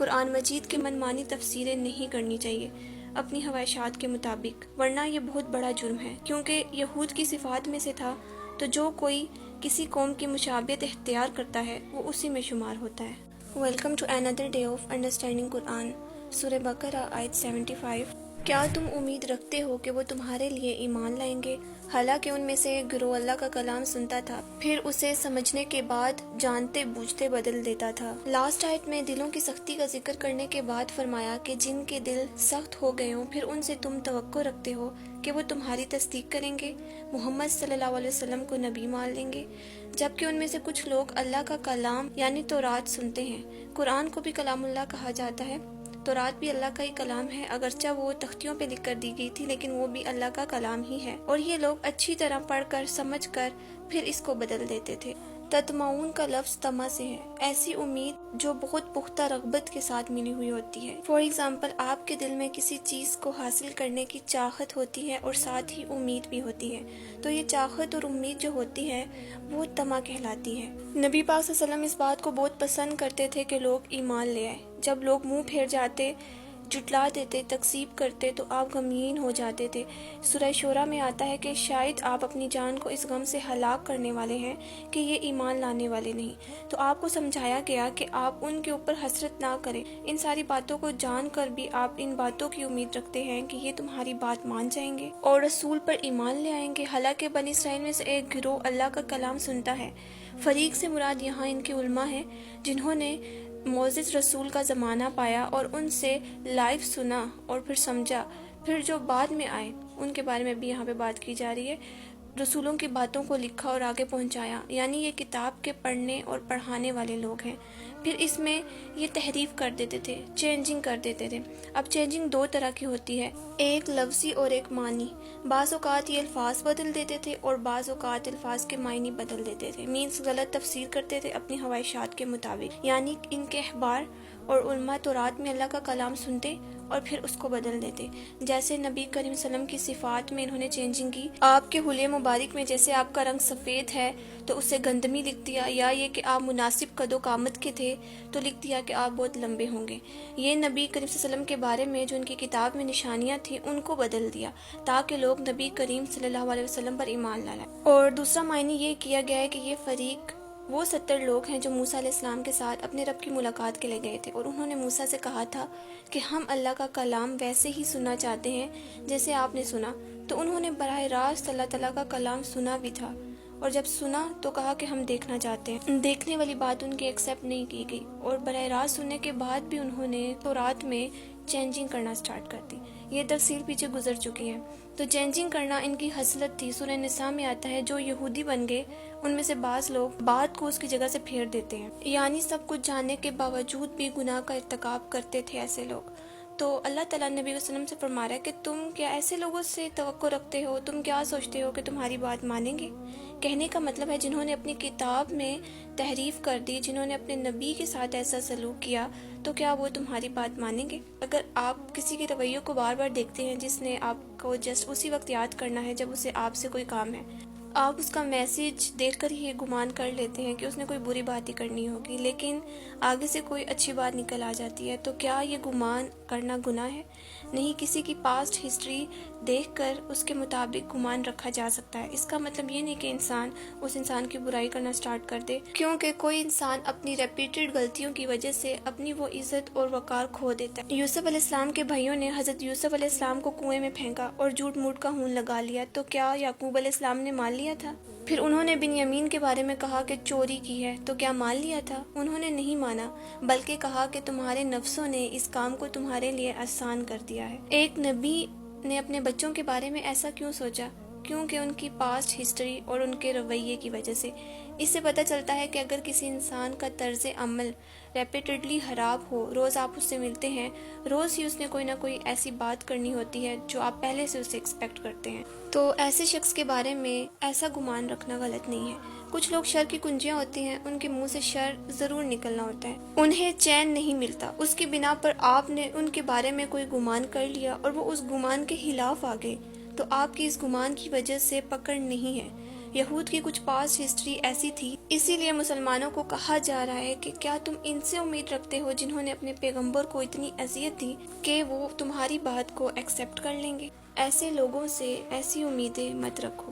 قرآن مجید کے منمانی تفسیریں نہیں کرنی چاہیے اپنی خواہشات کے مطابق، ورنہ یہ بہت بڑا جرم ہے، کیونکہ یہود کی صفات میں سے تھا تو جو کوئی کسی قوم کی مشابہت اختیار کرتا ہے وہ اسی میں شمار ہوتا ہے۔ Welcome to another day of understanding Quran. Surah Baqarah آیت 75۔ کیا تم امید رکھتے ہو کہ وہ تمہارے لیے ایمان لائیں گے، حالانکہ ان میں سے ایک گروہ اللہ کا کلام سنتا تھا پھر اسے سمجھنے کے بعد جانتے بوجھتے بدل دیتا تھا۔ لاسٹ آیت میں دلوں کی سختی کا ذکر کرنے کے بعد فرمایا کہ جن کے دل سخت ہو گئے ہوں پھر ان سے تم توقع رکھتے ہو کہ وہ تمہاری تصدیق کریں گے، محمد صلی اللہ علیہ وسلم کو نبی مان لیں گے، جبکہ ان میں سے کچھ لوگ اللہ کا کلام یعنی تورات سنتے ہیں۔ قرآن کو بھی کلام اللہ کہا جاتا ہے، تورات بھی اللہ کا ہی کلام ہے، اگرچہ وہ تختیوں پہ لکھ کر دی گئی تھی لیکن وہ بھی اللہ کا کلام ہی ہے، اور یہ لوگ اچھی طرح پڑھ کر سمجھ کر پھر اس کو بدل دیتے تھے۔ تطمعون کا لفظ طمع سے ہے، ایسی امید جو بہت پختہ رغبت کے ساتھ ملی ہوئی ہوتی ہے۔ فار ایگزامپل، آپ کے دل میں کسی چیز کو حاصل کرنے کی چاہت ہوتی ہے اور ساتھ ہی امید بھی ہوتی ہے، تو یہ چاہت اور امید جو ہوتی ہے وہ طمع کہلاتی ہے۔ نبی پاک صلی اللہ علیہ وسلم اس بات کو بہت پسند کرتے تھے کہ لوگ ایمان لے آئے۔ جب لوگ منہ پھیر جاتے، جٹلا دیتے، تکذیب کرتے تو آپ غمگین ہو جاتے تھے۔ سورہ شورى میں آتا ہے کہ شاید آپ اپنی جان کو اس غم سے ہلاک کرنے والے ہیں کہ یہ ایمان لانے والے نہیں، تو آپ کو سمجھایا گیا کہ آپ ان کے اوپر حسرت نہ کریں۔ ان ساری باتوں کو جان کر بھی آپ ان باتوں کی امید رکھتے ہیں کہ یہ تمہاری بات مان جائیں گے اور رسول پر ایمان لے آئیں گے، حالانکہ بنی اسرائیل میں سے ایک گروہ اللہ کا کلام سنتا ہے۔ فریق سے مراد یہاں ان کے علماء ہیں جنہوں نے معزز رسول کا زمانہ پایا اور ان سے لائیو سنا اور پھر سمجھا، پھر جو بعد میں آئے ان کے بارے میں بھی یہاں پہ بات کی جا رہی ہے۔ رسولوں کی باتوں کو لکھا اور آگے پہنچایا، یعنی یہ کتاب کے پڑھنے اور پڑھانے والے لوگ ہیں۔ پھر اس میں یہ تحریف کر دیتے تھے، چینجنگ کر دیتے تھے۔ اب چینجنگ دو طرح کی ہوتی ہے، ایک لفظی اور ایک معنی۔ بعض اوقات یہ الفاظ بدل دیتے تھے اور بعض اوقات الفاظ کے معنی بدل دیتے تھے، مینس غلط تفسیر کرتے تھے اپنی خواہشات کے مطابق۔ یعنی ان کے احبار اور علماء تورات میں اللہ کا کلام سنتے اور پھر اس کو بدل دیتے، جیسے نبی کریم صلی اللہ علیہ وسلم کی صفات میں انہوں نے چینجنگ کی۔ آپ کے حلیے مبارک میں جیسے آپ کا رنگ سفید ہے تو اسے گندمی لکھ دیا، یا یہ کہ آپ مناسب قد و قامت کے تھے تو لکھ دیا کہ آپ بہت لمبے ہوں گے۔ یہ نبی کریم صلی اللہ علیہ وسلم کے بارے میں جو ان کی کتاب میں نشانیاں تھیں ان کو بدل دیا تاکہ لوگ نبی کریم صلی اللہ علیہ وسلم پر ایمان لائیں۔ اور دوسرا معنی یہ کیا گیا ہے کہ یہ فریق وہ 70 لوگ ہیں جو موسیٰ علیہ السلام کے ساتھ اپنے رب کی ملاقات کے لیے گئے تھے، اور انہوں نے موسیٰ سے کہا تھا کہ ہم اللہ کا کلام ویسے ہی سننا چاہتے ہیں جیسے آپ نے سنا، تو انہوں نے براہ راست اللہ تعالیٰ کا کلام سنا بھی تھا، اور جب سنا تو کہا کہ ہم دیکھنا چاہتے ہیں۔ دیکھنے والی بات ان کی ایکسیپٹ نہیں کی گئی، اور براہ راست سننے کے بعد بھی انہوں نے تورات میں چینجنگ کرنا سٹارٹ کر دی۔ یہ تفصیل پیچھے گزر چکی ہے۔ تو چینجنگ کرنا ان کی خصلت تھی۔ سورہ نساء میں آتا ہے جو یہودی بن گئے ان میں سے بعض لوگ بات کو اس کی جگہ سے پھیر دیتے ہیں، یعنی سب کچھ جاننے کے باوجود بھی گناہ کا ارتکاب کرتے تھے ایسے لوگ۔ تو اللہ تعالیٰ نبی صلی اللہ علیہ وسلم سے فرما رہا ہے کہ تم کیا ایسے لوگوں سے توقع رکھتے ہو، تم کیا سوچتے ہو کہ تمہاری بات مانیں گے؟ کہنے کا مطلب ہے جنہوں نے اپنی کتاب میں تحریف کر دی، جنہوں نے اپنے نبی کے ساتھ ایسا سلوک کیا، تو کیا وہ تمہاری بات مانیں گے؟ اگر آپ کسی کے رویوں کو بار بار دیکھتے ہیں جس نے آپ کو جسٹ اسی وقت یاد کرنا ہے جب اسے آپ سے کوئی کام ہے، آپ اس کا میسیج دیکھ کر ہی یہ گمان کر لیتے ہیں کہ اس نے کوئی بری بات ہی کرنی ہوگی، لیکن آگے سے کوئی اچھی بات نکل آ جاتی ہے، تو کیا یہ گمان کرنا گناہ ہے؟ نہیں، کسی کی پاسٹ ہسٹری دیکھ کر اس کے مطابق گمان رکھا جا سکتا ہے۔ اس کا مطلب یہ نہیں کہ اس انسان کی برائی کرنا سٹارٹ کر دے، کیونکہ کوئی انسان اپنی ریپیٹڈ غلطیوں کی وجہ سے اپنی وہ عزت اور وقار کھو دیتا ہے۔ یوسف علیہ السلام کے بھائیوں نے حضرت یوسف علیہ السلام کو کنویں میں پھینکا اور جھوٹ موٹ کا خون لگا لیا، تو کیا یعقوب علیہ السلام نے مان لیا تھا؟ پھر انہوں نے بنیامین کے بارے میں کہا کہ چوری کی ہے، تو کیا مان لیا تھا؟ انہوں نے نہیں مانا، بلکہ کہا کہ تمہارے نفسوں نے اس کام کو تمہارے لیے آسان کر دیا ہے۔ ایک نبی نے اپنے بچوں کے بارے میں ایسا کیوں سوچا؟ کیونکہ ان کی پاسٹ ہسٹری اور ان کے رویے کی وجہ سے۔ اس سے پتہ چلتا ہے کہ اگر کسی انسان کا طرز عمل ریپیٹڈلی خراب ہو، روز آپ اس سے ملتے ہیں، روز ہی اس نے کوئی نہ کوئی ایسی بات کرنی ہوتی ہے جو آپ پہلے سے اسے ایکسپیکٹ کرتے ہیں، تو ایسے شخص کے بارے میں ایسا گمان رکھنا غلط نہیں ہے۔ کچھ لوگ شر کی کنجیاں ہوتی ہیں، ان کے منہ سے شر ضرور نکلنا ہوتا ہے، انہیں چین نہیں ملتا، اس کی بنا پر آپ نے ان کے بارے میں کوئی گمان کر لیا اور وہ اس گمان کے خلاف آ گئے، تو آپ کی اس گمان کی وجہ سے پکڑ نہیں ہے، یہود کی کچھ پاسٹ ہسٹری ایسی تھی، اسی لیے مسلمانوں کو کہا جا رہا ہے کہ کیا تم ان سے امید رکھتے ہو جنہوں نے اپنے پیغمبر کو اتنی اذیت دی کہ وہ تمہاری بات کو ایکسیپٹ کر لیں گے؟ ایسے لوگوں سے ایسی امیدیں مت رکھو۔